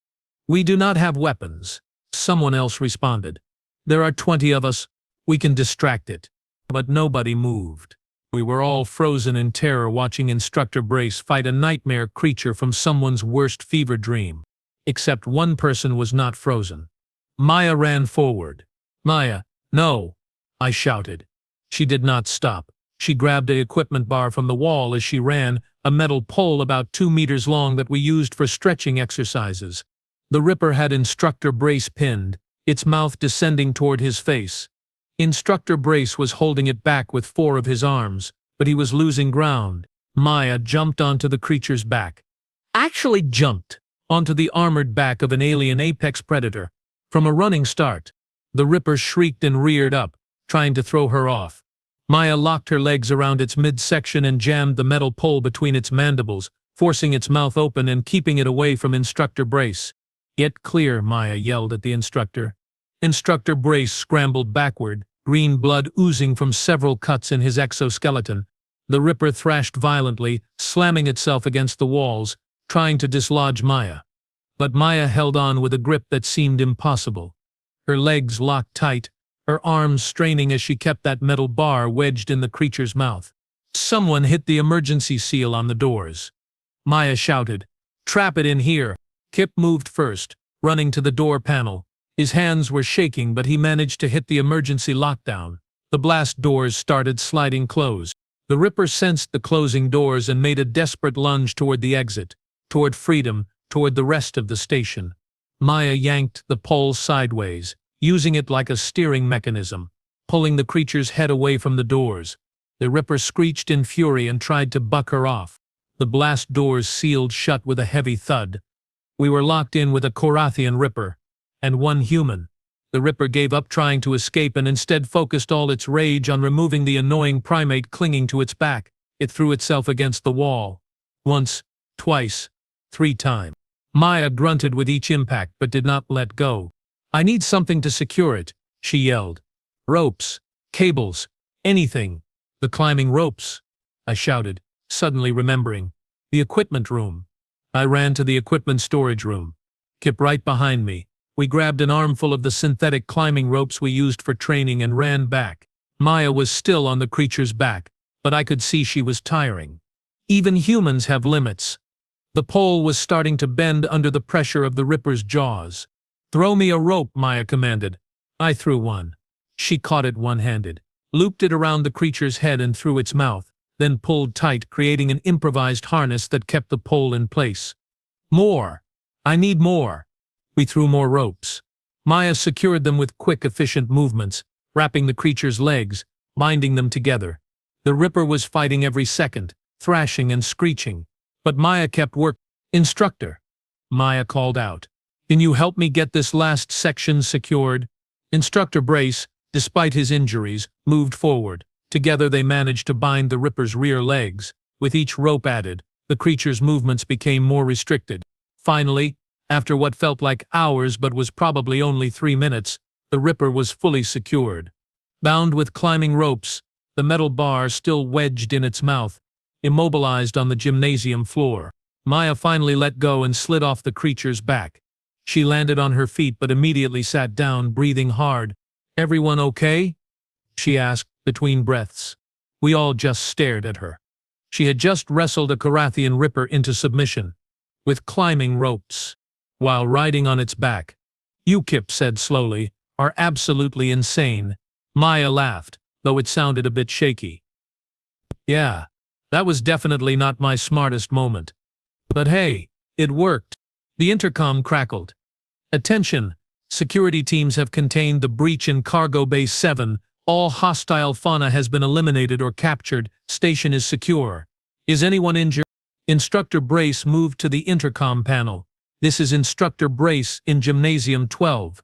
"We do not have weapons," someone else responded. "There are 20 of us. We can distract it." But nobody moved. We were all frozen in terror, watching Instructor Brace fight a nightmare creature from someone's worst fever dream. Except one person was not frozen. Maya ran forward. "Maya, no!" I shouted. She did not stop. She grabbed an equipment bar from the wall as she ran, a metal pole about 2 meters long that we used for stretching exercises. The Ripper had Instructor Brace pinned, its mouth descending toward his face. Instructor Brace was holding it back with 4 of his arms, but he was losing ground. Maya jumped onto the creature's back. Actually jumped onto the armored back of an alien apex predator. From a running start, the Ripper shrieked and reared up, trying to throw her off. Maya locked her legs around its midsection and jammed the metal pole between its mandibles, forcing its mouth open and keeping it away from Instructor Brace. "Get clear," Maya yelled at the instructor. Instructor Brace scrambled backward, green blood oozing from several cuts in his exoskeleton. The Ripper thrashed violently, slamming itself against the walls, trying to dislodge Maya. But Maya held on with a grip that seemed impossible. Her legs locked tight, her arms straining as she kept that metal bar wedged in the creature's mouth. Someone hit the emergency seal on the doors. Maya shouted, "Trap it in here." Kip moved first, running to the door panel. His hands were shaking, but he managed to hit the emergency lockdown. The blast doors started sliding closed. The Ripper sensed the closing doors and made a desperate lunge toward the exit, toward freedom, toward the rest of the station. Maya yanked the pole sideways, using it like a steering mechanism, pulling the creature's head away from the doors. The Ripper screeched in fury and tried to buck her off. The blast doors sealed shut with a heavy thud. We were locked in with a Corathian Ripper, and 1 human. The Ripper gave up trying to escape and instead focused all its rage on removing the annoying primate clinging to its back. It threw itself against the wall. Once, twice, 3 times. Maya grunted with each impact but did not let go. "I need something to secure it," she yelled. "Ropes, cables, anything." "The climbing ropes," I shouted, suddenly remembering. The equipment room. I ran to the equipment storage room. Kip right behind me. We grabbed an armful of the synthetic climbing ropes we used for training and ran back. Maya was still on the creature's back, but I could see she was tiring. Even humans have limits. The pole was starting to bend under the pressure of the Ripper's jaws. "Throw me a rope," Maya commanded. I threw one. She caught it one-handed, looped it around the creature's head and through its mouth, then pulled tight, creating an improvised harness that kept the pole in place. "More! I need more!" We threw more ropes. Maya secured them with quick, efficient movements, wrapping the creature's legs, binding them together. The Ripper was fighting every second, thrashing and screeching. But Maya kept working. "Instructor," Maya called out, "can you help me get this last section secured?" Instructor Brace, despite his injuries, moved forward. Together they managed to bind the Ripper's rear legs. With each rope added, the creature's movements became more restricted. Finally, after what felt like hours but was probably only 3 minutes, the Ripper was fully secured. Bound with climbing ropes, the metal bar still wedged in its mouth, immobilized on the gymnasium floor. Maya finally let go and slid off the creature's back. She landed on her feet but immediately sat down, breathing hard. "Everyone okay?" she asked between breaths. We all just stared at her. She had just wrestled a Carathian Ripper into submission, with climbing ropes, while riding on its back. "You," Kip said slowly, "are absolutely insane." Maya laughed, though it sounded a bit shaky. "Yeah. That was definitely not my smartest moment. But hey, it worked." The intercom crackled. "Attention! Security teams have contained the breach in Cargo Bay 7. All hostile fauna has been eliminated or captured. Station is secure. Is anyone injured?" Instructor Brace moved to the intercom panel. "This is Instructor Brace in Gymnasium 12.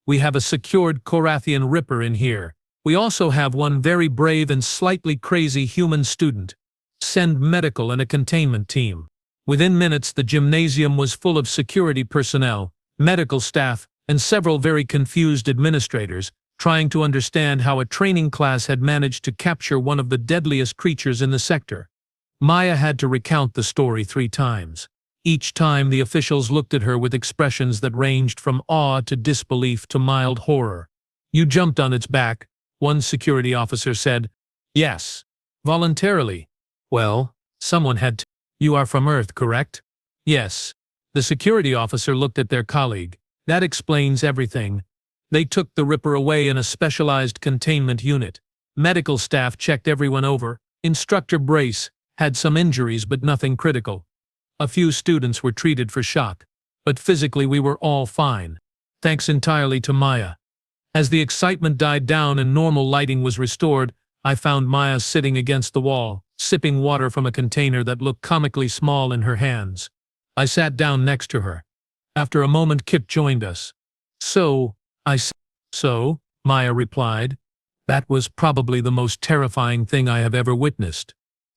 We have a secured Carathian Ripper in here. We also have one very brave and slightly crazy human student. Send medical and a containment team." Within minutes, the gymnasium was full of security personnel, medical staff, and several very confused administrators, trying to understand how a training class had managed to capture one of the deadliest creatures in the sector. Maya had to recount the story 3 times. Each time, the officials looked at her with expressions that ranged from awe to disbelief to mild horror. "You jumped on its back," one security officer said. "Yes. Voluntarily." "Well, someone had to. You are from Earth, correct?" "Yes." The security officer looked at their colleague. "That explains everything." They took the Ripper away in a specialized containment unit. Medical staff checked everyone over. Instructor Brace had some injuries but nothing critical. A few students were treated for shock. But physically we were all fine. Thanks entirely to Maya. As the excitement died down and normal lighting was restored, I found Maya sitting against the wall, sipping water from a container that looked comically small in her hands. I sat down next to her. After a moment, Kip joined us. "So," I said. "So," Maya replied. "That was probably the most terrifying thing I have ever witnessed."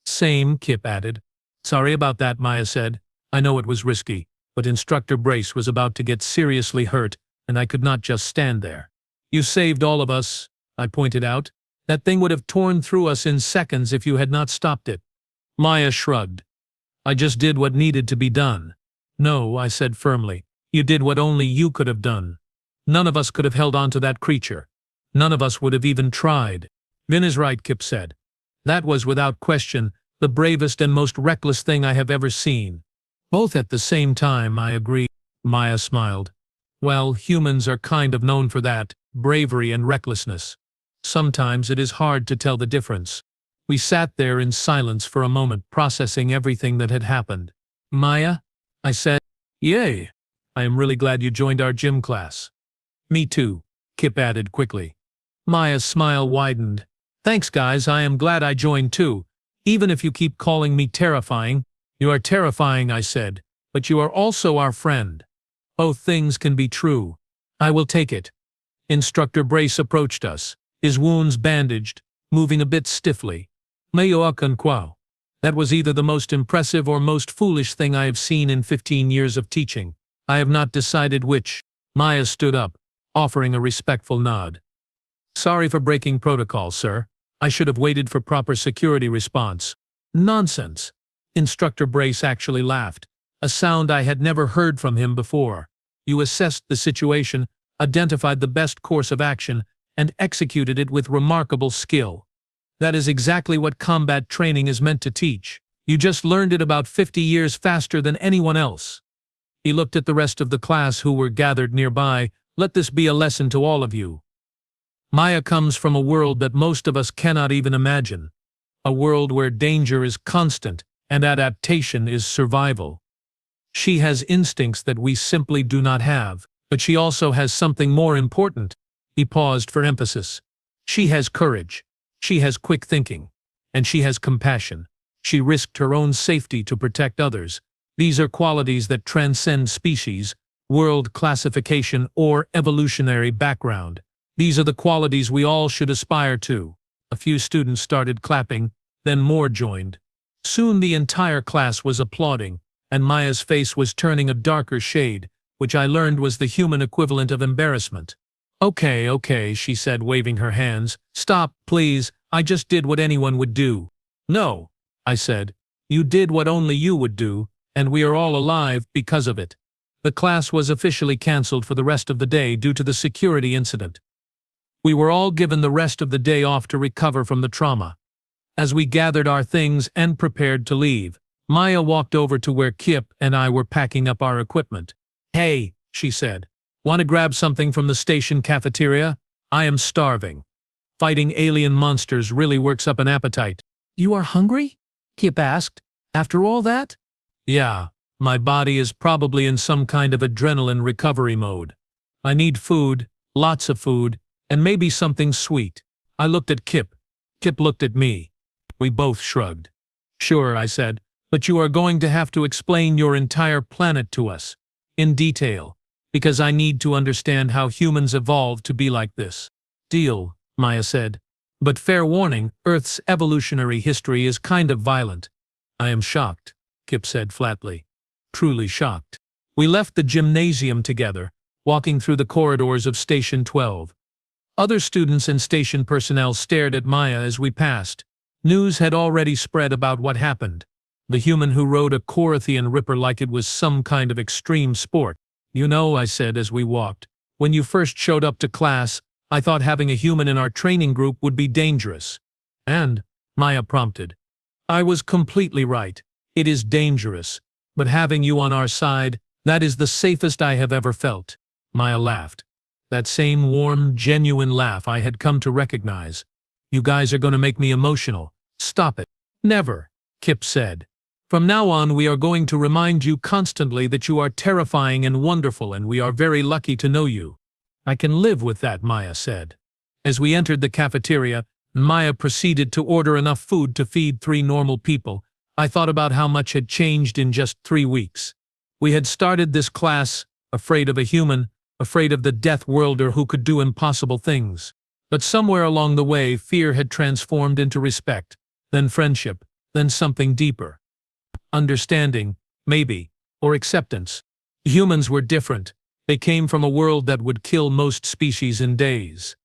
"Same," Kip added. "Sorry about that," Maya said. "I know it was risky, but Instructor Brace was about to get seriously hurt, and I could not just stand there." "You saved all of us," I pointed out. "That thing would have torn through us in seconds if you had not stopped it." Maya shrugged. "I just did what needed to be done." "No," I said firmly. "You did what only you could have done. None of us could have held on to that creature. None of us would have even tried." "Vin is right," Kip said. "That was, without question, the bravest and most reckless thing I have ever seen." "Both at the same time," I agreed. Maya smiled. "Well, humans are kind of known for that, bravery and recklessness. Sometimes it is hard to tell the difference." We sat there in silence for a moment, processing everything that had happened. "Maya?" I said. "Yay. I am really glad you joined our gym class." "Me too," Kip added quickly. Maya's smile widened. "Thanks, guys, I am glad I joined too. Even if you keep calling me terrifying." "You are terrifying," I said, "but you are also our friend. Both things can be true." "I will take it." Instructor Brace approached us, his wounds bandaged, moving a bit stiffly. "Mayo Akunquao." That was either the most impressive or most foolish thing I have seen in 15 years of teaching. I have not decided which. Maya stood up, offering a respectful nod. "Sorry for breaking protocol, sir. I should have waited for proper security response." "Nonsense. Instructor Brace actually laughed, a sound I had never heard from him before. You assessed the situation, identified the best course of action, and executed it with remarkable skill. That is exactly what combat training is meant to teach. You just learned it about 50 years faster than anyone else. He looked at the rest of the class who were gathered nearby. Let this be a lesson to all of you. Maya comes from a world that most of us cannot even imagine. A world where danger is constant and adaptation is survival. She has instincts that we simply do not have, but she also has something more important. He paused for emphasis. She has courage. She has quick thinking. And she has compassion. She risked her own safety to protect others. These are qualities that transcend species, world classification, or evolutionary background. These are the qualities we all should aspire to. A few students started clapping, then more joined. Soon the entire class was applauding, and Maya's face was turning a darker shade, which I learned was the human equivalent of embarrassment. Okay, she said, waving her hands. Stop, please, I just did what anyone would do. No, I said. You did what only you would do, and we are all alive because of it. The class was officially cancelled for the rest of the day due to the security incident. We were all given the rest of the day off to recover from the trauma. As we gathered our things and prepared to leave, Maya walked over to where Kip and I were packing up our equipment. Hey, she said. Want to grab something from the station cafeteria? I am starving. Fighting alien monsters really works up an appetite. You are hungry? Kip asked. After all that? Yeah, my body is probably in some kind of adrenaline recovery mode. I need food, lots of food, and maybe something sweet. I looked at Kip. Kip looked at me. We both shrugged. Sure, I said, but you are going to have to explain your entire planet to us, in detail, because I need to understand how humans evolved to be like this. Deal, Maya said. But fair warning, Earth's evolutionary history is kind of violent. I am shocked, Kip said flatly. Truly shocked. We left the gymnasium together, walking through the corridors of Station 12. Other students and station personnel stared at Maya as we passed. News had already spread about what happened. The human who rode a Corinthian Ripper like it was some kind of extreme sport. You know, I said as we walked, when you first showed up to class, I thought having a human in our training group would be dangerous. And, Maya prompted. I was completely right. It is dangerous. But having you on our side, that is the safest I have ever felt. Maya laughed. That same warm, genuine laugh I had come to recognize. You guys are going to make me emotional. Stop it. Never, Kip said. From now on we are going to remind you constantly that you are terrifying and wonderful, and we are very lucky to know you. I can live with that, Maya said. As we entered the cafeteria, Maya proceeded to order enough food to feed 3 normal people. I thought about how much had changed in just 3 weeks. We had started this class, afraid of a human, afraid of the Deathworlder who could do impossible things. But somewhere along the way, fear had transformed into respect, then friendship, then something deeper. Understanding, maybe, or acceptance. Humans were different. They came from a world that would kill most species in days.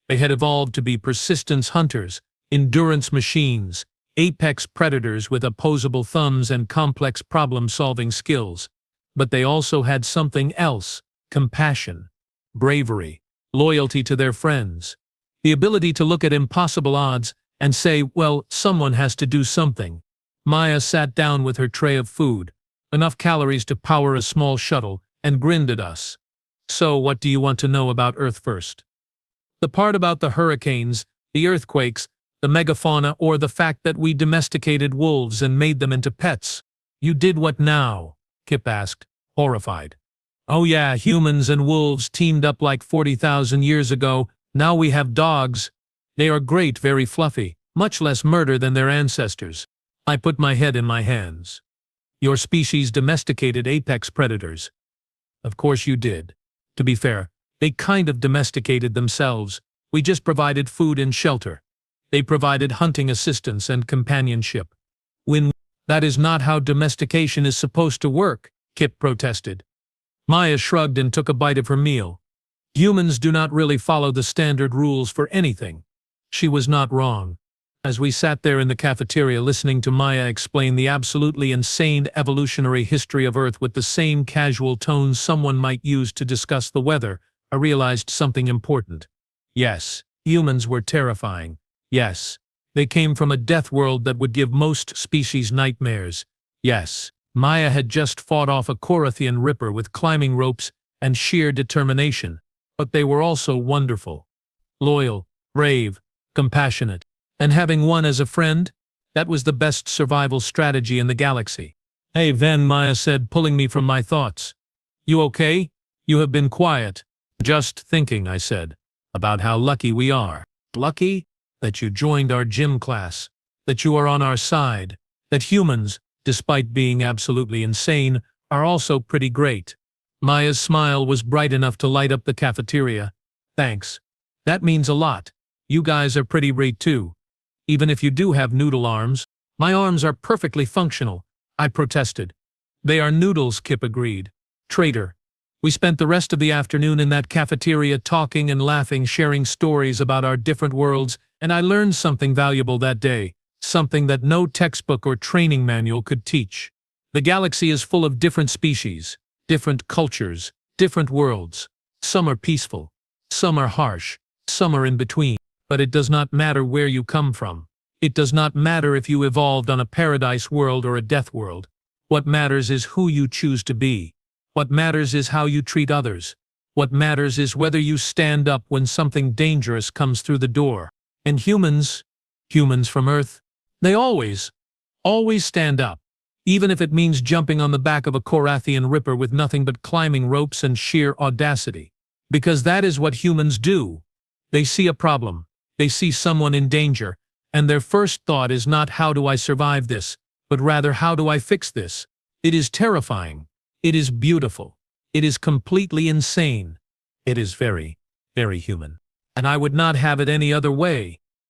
They had evolved to be persistence hunters, endurance machines, apex predators with opposable thumbs and complex problem-solving skills. But they also had something else: compassion, bravery, loyalty to their friends, the ability to look at impossible odds and say, well, someone has to do something. Maya sat down with her tray of food, enough calories to power a small shuttle, and grinned at us. So what do you want to know about Earth first? The part about the hurricanes, the earthquakes, the megafauna, or the fact that we domesticated wolves and made them into pets? You did what now? Kip asked, horrified. Oh yeah, humans and wolves teamed up like 40,000 years ago. Now we have dogs. They are great, very fluffy, much less murder than their ancestors. I put my head in my hands. Your species domesticated apex predators. Of course you did. To be fair, they kind of domesticated themselves. We just provided food and shelter. They provided hunting assistance and companionship. That is not how domestication is supposed to work, Kip protested. Maya shrugged and took a bite of her meal. Humans do not really follow the standard rules for anything. She was not wrong. As we sat there in the cafeteria listening to Maya explain the absolutely insane evolutionary history of Earth with the same casual tones someone might use to discuss the weather, I realized something important. Yes, humans were terrifying. Yes, they came from a death world that would give most species nightmares. Yes, Maya had just fought off a Corinthian ripper with climbing ropes and sheer determination, but they were also wonderful. Loyal, brave, compassionate. And having one as a friend, that was the best survival strategy in the galaxy. "Hey, Ven," Maya said, pulling me from my thoughts. "You okay? You have been quiet." "Just thinking," I said, "about how lucky we are. Lucky that you joined our gym class, that you are on our side, that humans, despite being absolutely insane, are also pretty great." Maya's smile was bright enough to light up the cafeteria. "Thanks. That means a lot. You guys are pretty great too. Even if you do have noodle arms." "My arms are perfectly functional," I protested. "They are noodles," Kip agreed. "Traitor." We spent the rest of the afternoon in that cafeteria talking and laughing, sharing stories about our different worlds, and I learned something valuable that day, something that no textbook or training manual could teach. The galaxy is full of different species, different cultures, different worlds. Some are peaceful, some are harsh, some are in between. But it does not matter where you come from. It does not matter if you evolved on a paradise world or a death world. What matters is who you choose to be. What matters is how you treat others. What matters is whether you stand up when something dangerous comes through the door. And humans from Earth, they always stand up. Even if it means jumping on the back of a Corinthian ripper with nothing but climbing ropes and sheer audacity. Because that is what humans do. They see a problem. They see someone in danger, and their first thought is not "how do I survive this," but rather "how do I fix this?" It is terrifying. It is beautiful. It is completely insane. It is very, very human. And I would not have it any other way.